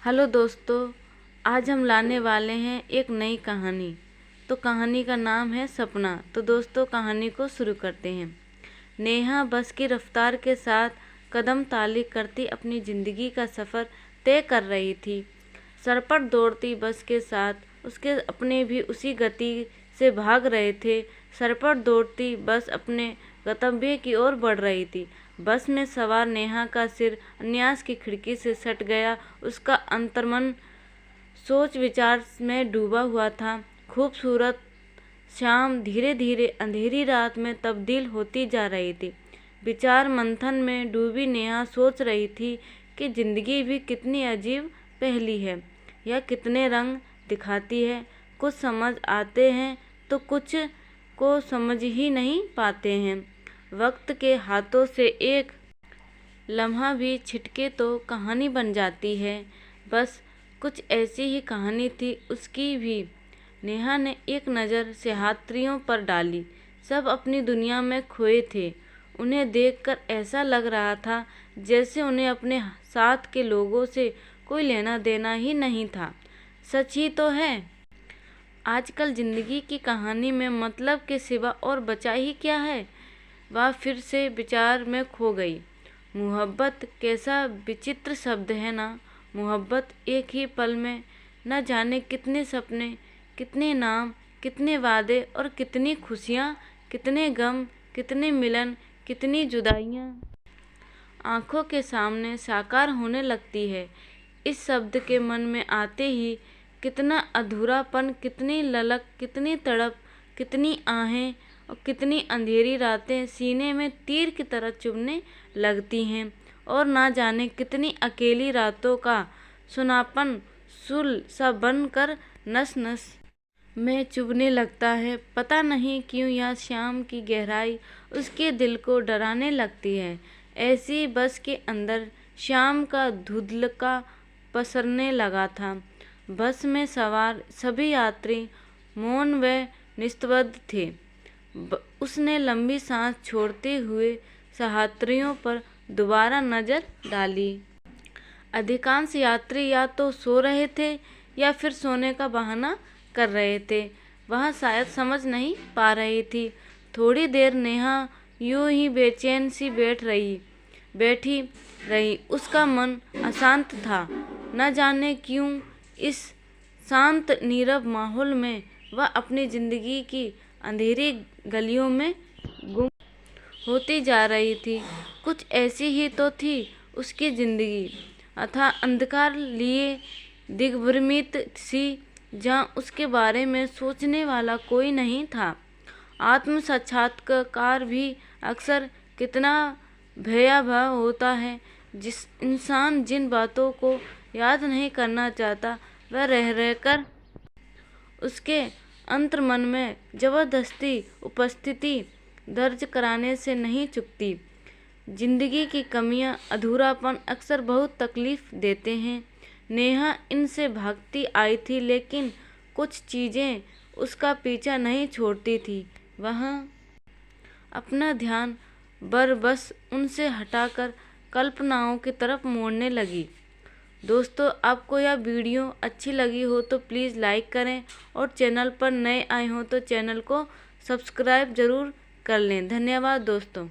Hello दोस्तों, आज हम लाने वाले हैं एक नई कहानी। तो कहानी का नाम है सपना। तो दोस्तों, कहानी को शुरू करते हैं। नेहा बस की रफ्तार के साथ कदम ताली करती अपनी ज़िंदगी का सफ़र तय कर रही थी। सरपट दौड़ती बस के साथ उसके अपने भी उसी गति से भाग रहे थे। सरपट दौड़ती बस अपने गंतव्य की ओर बढ़ रही थी। बस में सवार नेहा का सिर अन्यास की खिड़की से सट गया। उसका अंतर्मन सोच विचार में डूबा हुआ था। खूबसूरत शाम धीरे धीरे अंधेरी रात में तब्दील होती जा रही थी। विचार मंथन में डूबी नेहा सोच रही थी कि ज़िंदगी भी कितनी अजीब पहेली है, यह कितने रंग दिखाती है। कुछ समझ आते हैं तो कुछ को समझ ही नहीं पाते हैं। वक्त के हाथों से एक लम्हा भी छिटके तो कहानी बन जाती है। बस कुछ ऐसी ही कहानी थी उसकी भी। नेहा ने एक नज़र यात्रियों पर डाली। सब अपनी दुनिया में खोए थे। उन्हें देखकर ऐसा लग रहा था जैसे उन्हें अपने साथ के लोगों से कोई लेना देना ही नहीं था। सच ही तो है, आजकल ज़िंदगी की कहानी में मतलब के सिवा और बचा ही क्या है। वह फिर से विचार में खो गई। मोहब्बत कैसा विचित्र शब्द है ना। मोहब्बत एक ही पल में न जाने कितने सपने, कितने नाम, कितने वादे और कितनी खुशियाँ, कितने गम, कितने मिलन, कितनी जुदाइयाँ आँखों के सामने साकार होने लगती है। इस शब्द के मन में आते ही कितना अधूरापन, कितनी ललक, कितनी तड़प, कितनी आहें और कितनी अंधेरी रातें सीने में तीर की तरह चुभने लगती हैं। और ना जाने कितनी अकेली रातों का सुनापन सुल सा बन कर नस नस में चुभने लगता है। पता नहीं क्यों यह शाम की गहराई उसके दिल को डराने लगती है। ऐसी बस के अंदर शाम का धुंधलका पसरने लगा था। बस में सवार सभी यात्री मौन व निस्तब्ध थे। उसने लंबी सांस छोड़ते हुए यात्रियों पर दोबारा नज़र डाली। अधिकांश यात्री या तो सो रहे थे या फिर सोने का बहाना कर रहे थे। वह शायद समझ नहीं पा रही थी। थोड़ी देर नेहा यूं ही बेचैन सी बैठी रही। उसका मन अशांत था। न जाने क्यों इस शांत नीरव माहौल में वह अपनी ज़िंदगी की अंधेरी गलियों में गुम होती जा रही थी। कुछ ऐसी ही तो थी उसकी ज़िंदगी, अथाह अंधकार लिए दिग्भ्रमित सी, जहाँ उसके बारे में सोचने वाला कोई नहीं था। आत्म साक्षात्कार भी अक्सर कितना भयावह होता है। जिस इंसान जिन बातों को याद नहीं करना चाहता, वह रह रहकर उसके अंतर्मन में ज़बरदस्ती उपस्थिति दर्ज कराने से नहीं चूकती। जिंदगी की कमियां, अधूरापन अक्सर बहुत तकलीफ देते हैं। नेहा इनसे भागती आई थी, लेकिन कुछ चीज़ें उसका पीछा नहीं छोड़ती थी। वह अपना ध्यान बस उनसे हटाकर कल्पनाओं की तरफ मोड़ने लगी। दोस्तों, आपको यह वीडियो अच्छी लगी हो तो प्लीज़ लाइक करें और चैनल पर नए आए हो तो चैनल को सब्सक्राइब ज़रूर कर लें। धन्यवाद दोस्तों।